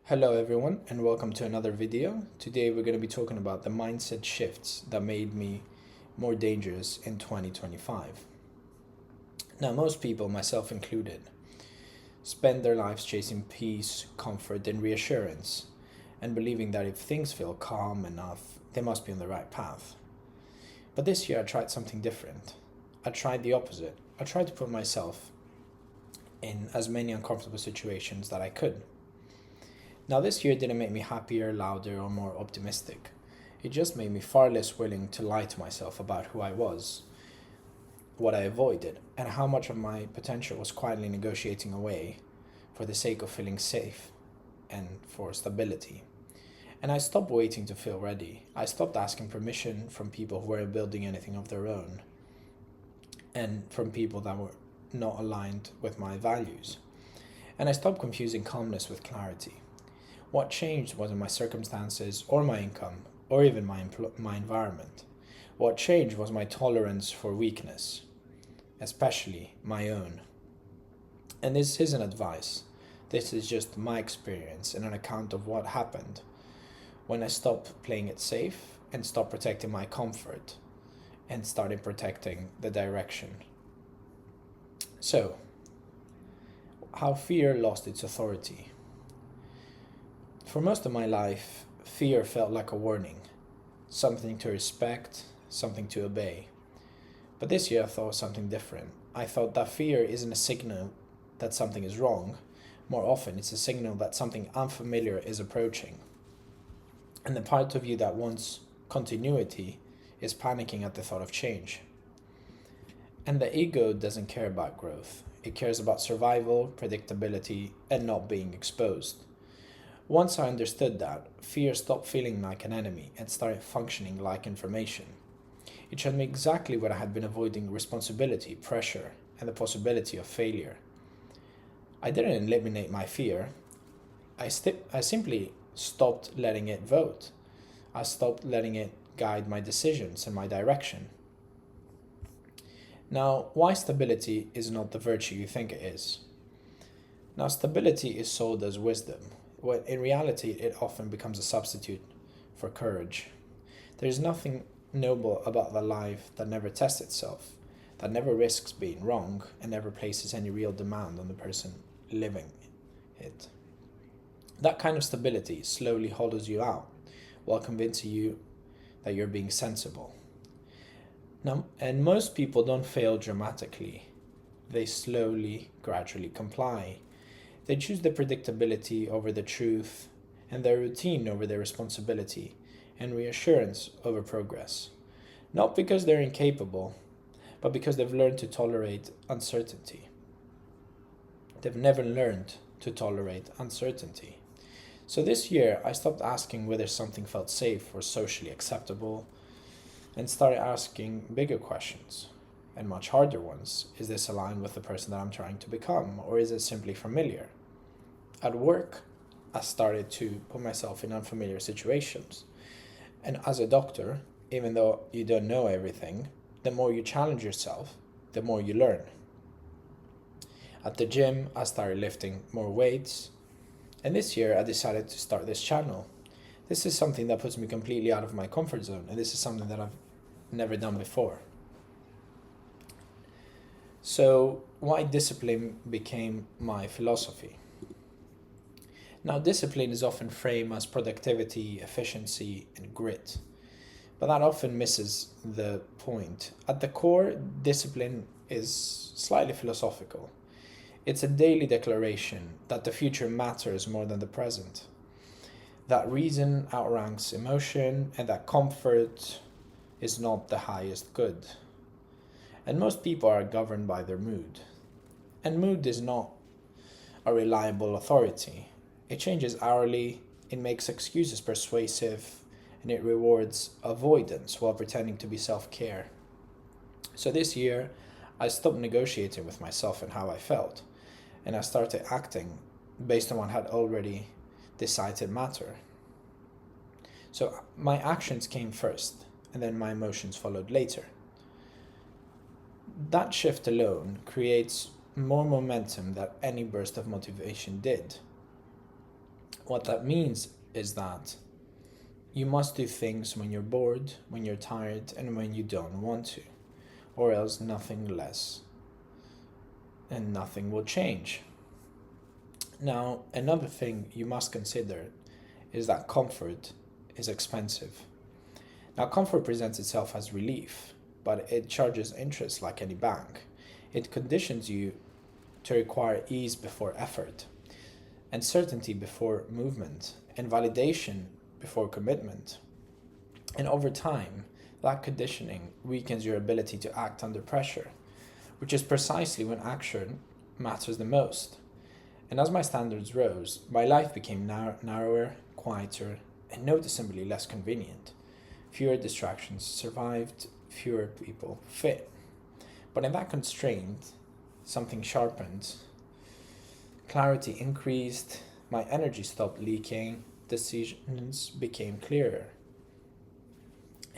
Hello everyone and welcome to another video. Today we're going to be talking about the mindset shifts that made me more dangerous in 2025. Now most people, myself included, spend their lives chasing peace, comfort and reassurance and believing that if things feel calm enough, they must be on the right path. But this year I tried something different. I tried the opposite. I tried to put myself in as many uncomfortable situations that I could. Now, this year didn't make me happier, louder, or more optimistic. It just made me far less willing to lie to myself about who I was, what I avoided, and how much of my potential was quietly negotiating away for the sake of feeling safe and for stability. And I stopped waiting to feel ready. I stopped asking permission from people who weren't building anything of their own and from people that were not aligned with my values. And I stopped confusing calmness with clarity. What changed wasn't my circumstances or my income or even my environment. What changed was my tolerance for weakness, especially my own. And this isn't advice. This is just my experience and an account of what happened when I stopped playing it safe and stopped protecting my comfort and started protecting the direction. So, how fear lost its authority. For most of my life, fear felt like a warning, something to respect, something to obey. But this year I thought something different. I thought that fear isn't a signal that something is wrong. More often, it's a signal that something unfamiliar is approaching. And the part of you that wants continuity is panicking at the thought of change. And the ego doesn't care about growth. It cares about survival, predictability, and not being exposed. Once I understood that, fear stopped feeling like an enemy and started functioning like information. It showed me exactly what I had been avoiding: responsibility, pressure, and the possibility of failure. I didn't eliminate my fear. I simply stopped letting it vote. I stopped letting it guide my decisions and my direction. Now, why stability is not the virtue you think it is? Now, stability is sold as wisdom, when in reality it often becomes a substitute for courage. There is nothing noble about the life that never tests itself, that never risks being wrong, and never places any real demand on the person living it. That kind of stability slowly hollows you out while convincing you that you're being sensible. Now, and most people don't fail dramatically. They slowly, gradually comply. They choose the predictability over the truth, and their routine over their responsibility, and reassurance over progress. Not because they're incapable, but because they've learned to tolerate uncertainty. They've never learned to tolerate uncertainty. So this year, I stopped asking whether something felt safe or socially acceptable, and started asking bigger questions, and much harder ones. Is this aligned with the person that I'm trying to become, or is it simply familiar? At work, I started to put myself in unfamiliar situations. And as a doctor, even though you don't know everything, the more you challenge yourself, the more you learn. At the gym, I started lifting more weights. And this year, I decided to start this channel. This is something that puts me completely out of my comfort zone, and this is something that I've never done before. So, why discipline became my philosophy? Now, discipline is often framed as productivity, efficiency, and grit, but that often misses the point. At the core, discipline is slightly philosophical. It's a daily declaration that the future matters more than the present, that reason outranks emotion, and that comfort is not the highest good. And most people are governed by their mood. And mood is not a reliable authority. It changes hourly, it makes excuses persuasive, and it rewards avoidance while pretending to be self-care. So this year, I stopped negotiating with myself and how I felt, and I started acting based on what I had already decided matter. So my actions came first, and then my emotions followed later. That shift alone creates more momentum than any burst of motivation did. What that means is that you must do things when you're bored, when you're tired, and when you don't want to, or else nothing less, and nothing will change. Now, another thing you must consider is that comfort is expensive. Now, comfort presents itself as relief, but it charges interest like any bank. It conditions you to require ease before effort, and certainty before movement, and validation before commitment. And over time, that conditioning weakens your ability to act under pressure, which is precisely when action matters the most. And as my standards rose, my life became narrower, quieter, and noticeably less convenient. Fewer distractions survived, fewer people fit. But in that constraint, something sharpened. Clarity increased, my energy stopped leaking, decisions became clearer.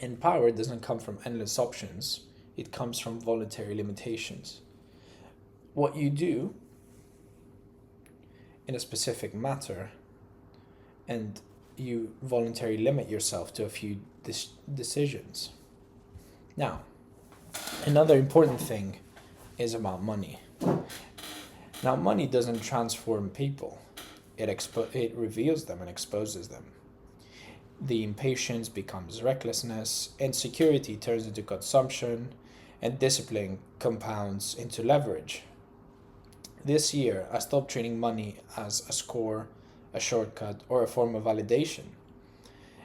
And power doesn't come from endless options, it comes from voluntary limitations. What you do in a specific matter, and you voluntarily limit yourself to a few decisions. Now, another important thing is about money. Now, money doesn't transform people. It reveals them and exposes them. The impatience becomes recklessness, insecurity turns into consumption, and discipline compounds into leverage. This year, I stopped treating money as a score, a shortcut, or a form of validation,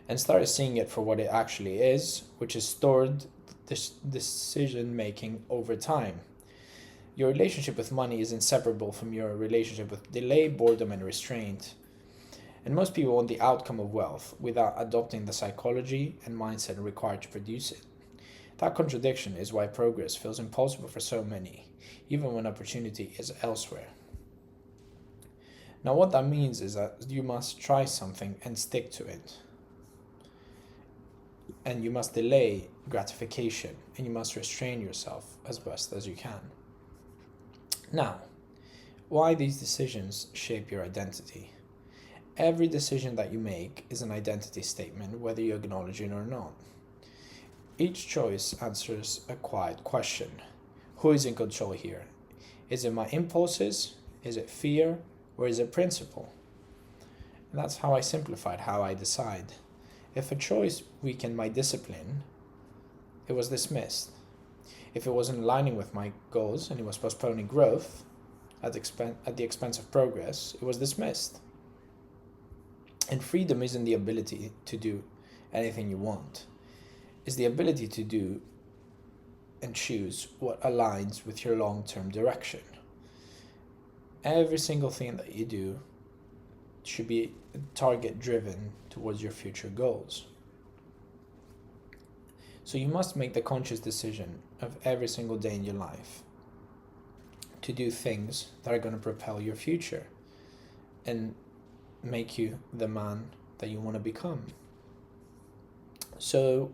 and started seeing it for what it actually is, which is stored decision making over time. Your relationship with money is inseparable from your relationship with delay, boredom, and restraint. And most people want the outcome of wealth without adopting the psychology and mindset required to produce it. That contradiction is why progress feels impossible for so many, even when opportunity is elsewhere. Now, what that means is that you must try something and stick to it. And you must delay gratification, and you must restrain yourself as best as you can. Now, why these decisions shape your identity? Every decision that you make is an identity statement, whether you acknowledge it or not. Each choice answers a quiet question. Who is in control here? Is it my impulses? Is it fear? Or is it principle? And that's how I simplified how I decide. If a choice weakened my discipline, it was dismissed. If it wasn't aligning with my goals and it was postponing growth at the expense of progress, it was dismissed. And freedom isn't the ability to do anything you want. It's the ability to do and choose what aligns with your long-term direction. Every single thing that you do should be target-driven towards your future goals. So you must make the conscious decision of every single day in your life to do things that are going to propel your future and make you the man that you want to become. So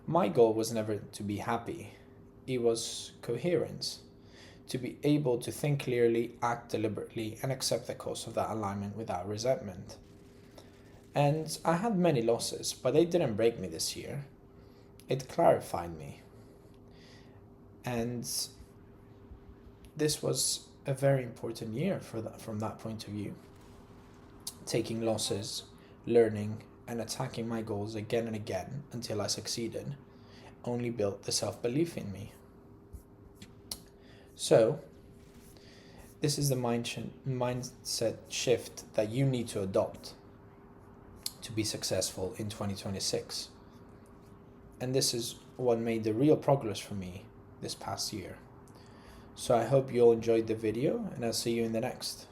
my goal was never to be happy. It was coherence, to be able to think clearly, act deliberately, and accept the cost of that alignment without resentment. And I had many losses, but they didn't break me this year. It clarified me. And this was a very important year from that point of view. Taking losses, learning, and attacking my goals again and again until I succeeded only built the self-belief in me. So, this is the mindset shift that you need to adopt to be successful in 2026. And this is what made the real progress for me this past year. So I hope you all enjoyed the video, and I'll see you in the next.